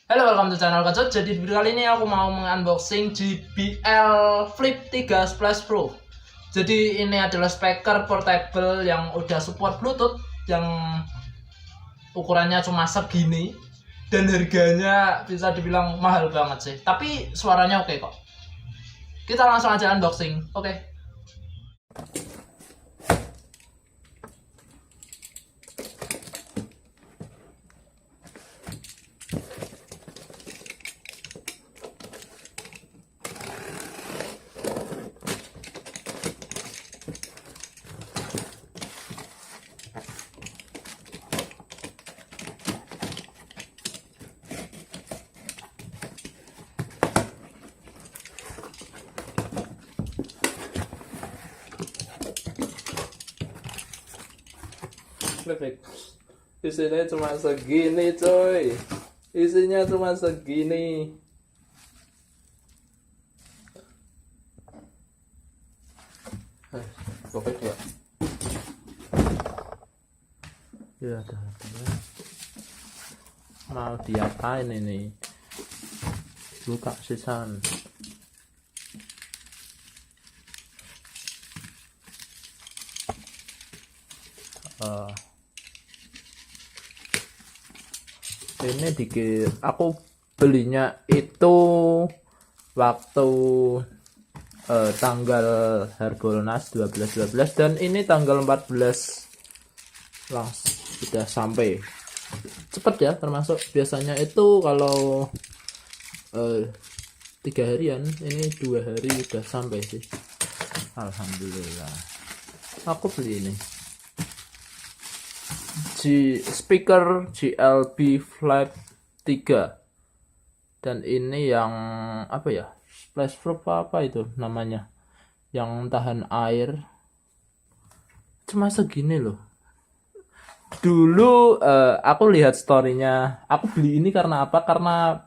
Halo, welcome to channel Kacot. Jadi di video kali ini aku mau mengunboxing JBL Flip 3 Splash Pro. Jadi ini adalah speaker portable yang udah support Bluetooth, yang ukurannya cuma segini dan harganya bisa dibilang mahal banget sih. Tapi suaranya oke kok. Kita langsung aja unboxing. Oke. Isinya cuma segini coy. Isinya cuma segini. Pokoknya ya ada mau diapain ini, buka sisan. Ini aku belinya itu waktu tanggal Harbolnas 12/12 dan ini tanggal 14 langsung sudah sampai. Cepet ya, termasuk biasanya itu kalau 3 harian, ini 2 hari udah sampai sih. Alhamdulillah. Aku beli ini speaker GLB Flip 3 dan ini yang apa ya, splash proof apa itu namanya, yang tahan air. Cuma segini loh. Dulu aku lihat storynya, aku beli ini karena apa, karena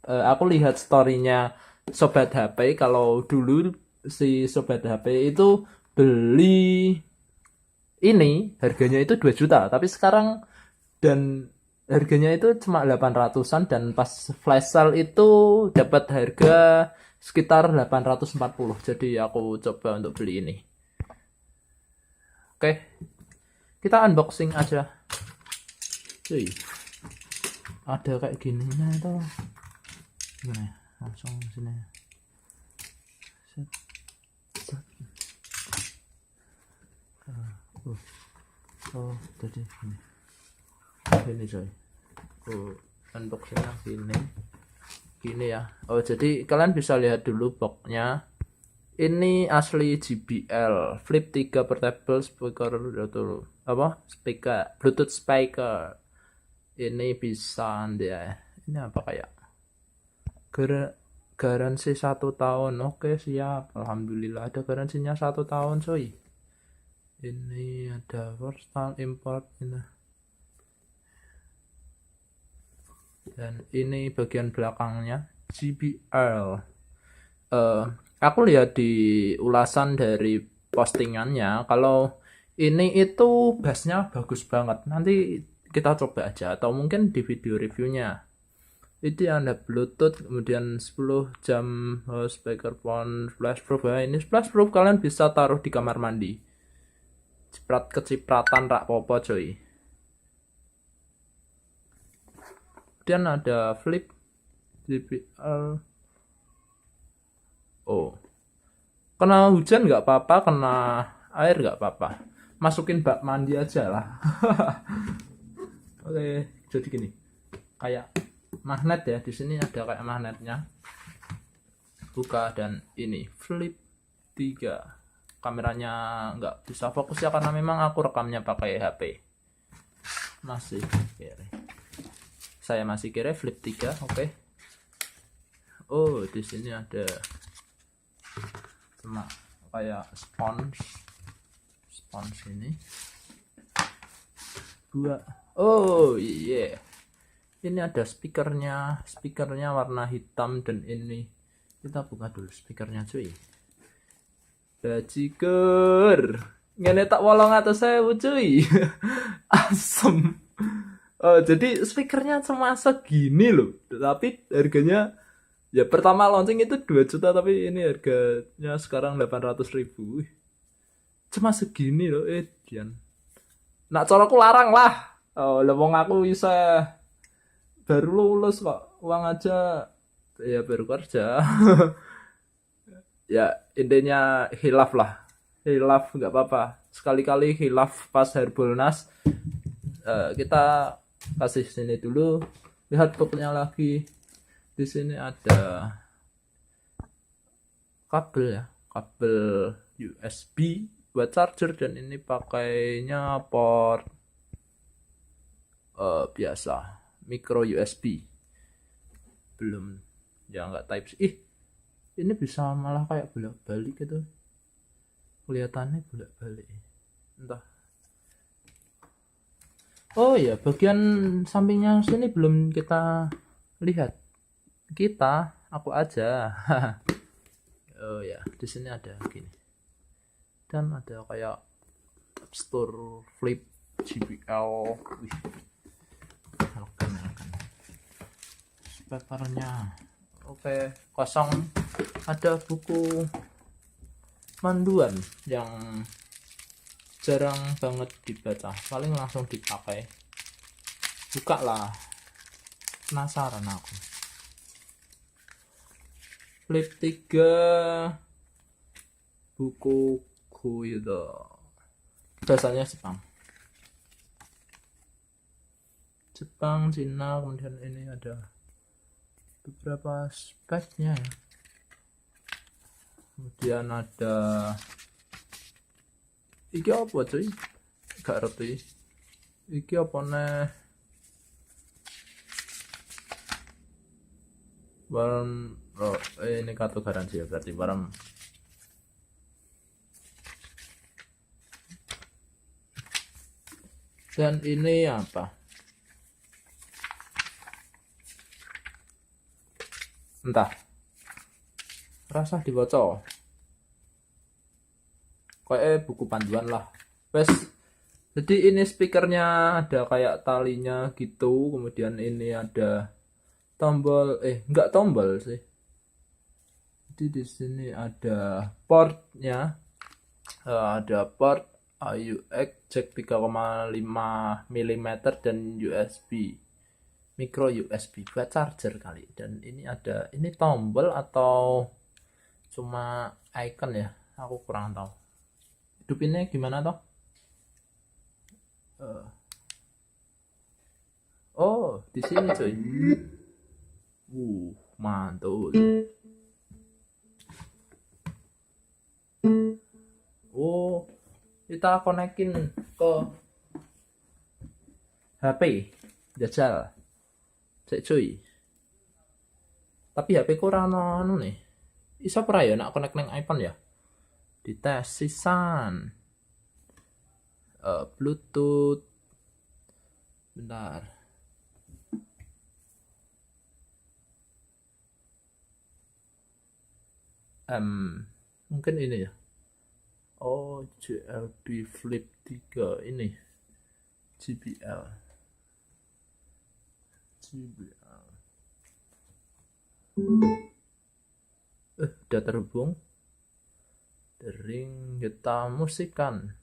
aku lihat storynya Sobat HP. Kalau dulu si Sobat HP itu beli ini harganya itu 2 juta, tapi sekarang dan harganya itu cuma 800-an, dan pas flash sale itu dapat harga sekitar 840. Jadi aku coba untuk beli ini. Oke, kita unboxing aja. Cuy, ada kayak gini nih tuh. Gimana ya? Langsung sini. Oh, jadi gini coy. Unboxingnya gini ya. Oh, jadi kalian bisa lihat dulu boxnya. Ini asli JBL Flip 3 portable speaker itu apa? Speaker Bluetooth speaker. Ini bisa dia. Ini apa kayak? Garansi 1 tahun. Oke, siap. Alhamdulillah ada garansinya 1 tahun coy. Ini ada first time import ini. Dan ini bagian belakangnya JBL. Aku lihat di ulasan dari postingannya kalau ini itu bassnya bagus banget. Nanti kita coba aja, atau mungkin di video reviewnya. Ini ada Bluetooth, kemudian 10 jam speakerphone flash proof. Ini flash proof, kalian bisa taruh di kamar mandi. Kecipratan rak popo coy. Kemudian ada flip JBL. Oh, kena hujan nggak apa-apa, kena air nggak apa-apa, masukin bak mandi aja lah. Oke, jadi gini, kayak magnet ya, di sini ada kayak magnetnya. Buka, dan ini Flip 3. Kameranya nggak bisa fokus ya, karena memang aku rekamnya pakai HP. Masih kere. Saya masih kere Flip 3, oke. Oh, di sini ada cuma kayak spons ini. Oh iya. Ini ada speakernya warna hitam, dan ini kita buka dulu speakernya cuy. Bajigur ngene tak 800.000 cuy. Asem. Jadi speakernya cuma segini loh, tapi harganya ya pertama launching itu 2 juta, tapi ini harganya sekarang 800.000. Cuma segini loh, Dian. Nak coroku larang lah. Oh, lah wong aku bisa baru lulus kok, uang aja ya baru kerja. Ya intinya hilaf lah, hilaf nggak apa-apa, sekali-kali hilaf pas Harbolnas. Kita kasih sini dulu, lihat pokoknya lagi. Di sini ada kabel ya, kabel USB buat charger, dan ini pakainya port biasa, micro USB, belum ya, nggak type C. Ini bisa malah kayak bolak-balik gitu, kelihatannya bolak-balik, entah. Oh ya, bagian sampingnya sini belum kita lihat. Aku aja. Oh ya, di sini ada gini. Dan ada kayak App Store Flip JBL. Wih. Elegan. Speakernya. Oke, kosong. Ada buku panduan yang jarang banget dibaca, paling langsung dipakai. Buka lah, penasaran aku. Flip 3 buku itu bahasanya Jepang, Cina, kemudian ini ada beberapa speknya ya. Kemudian ada iki apa cuy, gak ngerti iki apa nih, barang ini kartu garansi ya, berarti barang. Dan ini apa, entah, rasa dibaca kayak buku panduan lah. Wes, jadi ini speakernya ada kayak talinya gitu, kemudian ini ada tombol, enggak tombol sih. Jadi di sini ada portnya, ada port AUX jack 3,5 mm dan USB, micro USB buat charger kali. Dan ini ada, ini tombol atau cuma icon ya, aku kurang tahu. Hidupinnya gimana toh? Oh, di sini cuy. Mantul. Oh, kita konekin ke HP jajal. Cek cuy. Tapi HP kurang anu nih. Iso ora ya nak connect nang iPhone ya? Dites sisan. Bluetooth. Bentar. Mungkin ini ya. Oh, JLB Flip 3 ini. JBL. Udah terhubung. Dering, kita musikan.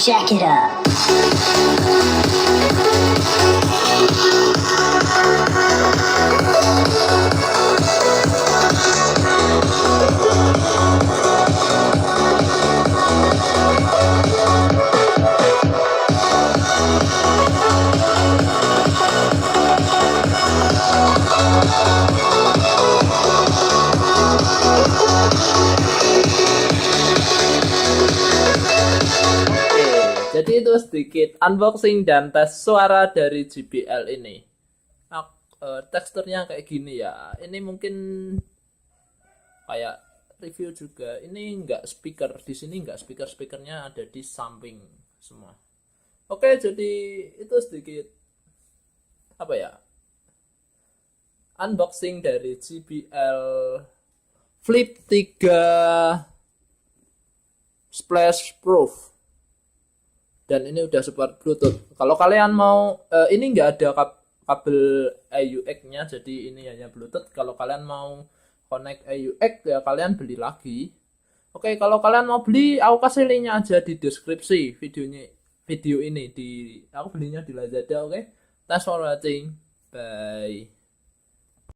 Jack it up. Jadi itu sedikit unboxing dan tes suara dari JBL ini. Teksturnya kayak gini ya. Ini mungkin kayak review juga. Ini enggak speaker di sini, enggak speakernya ada di samping semua. Oke, jadi itu sedikit apa ya? Unboxing dari JBL Flip 3 Splash Proof. Dan ini udah support Bluetooth. Kalau kalian mau ini enggak ada kabel AUX-nya, jadi ini hanya Bluetooth. Kalau kalian mau connect AUX ya kalian beli lagi. Oke, kalau kalian mau beli, aku kasih linknya aja di deskripsi video ini. Aku belinya di Lazada. Oke, thanks for watching, bye.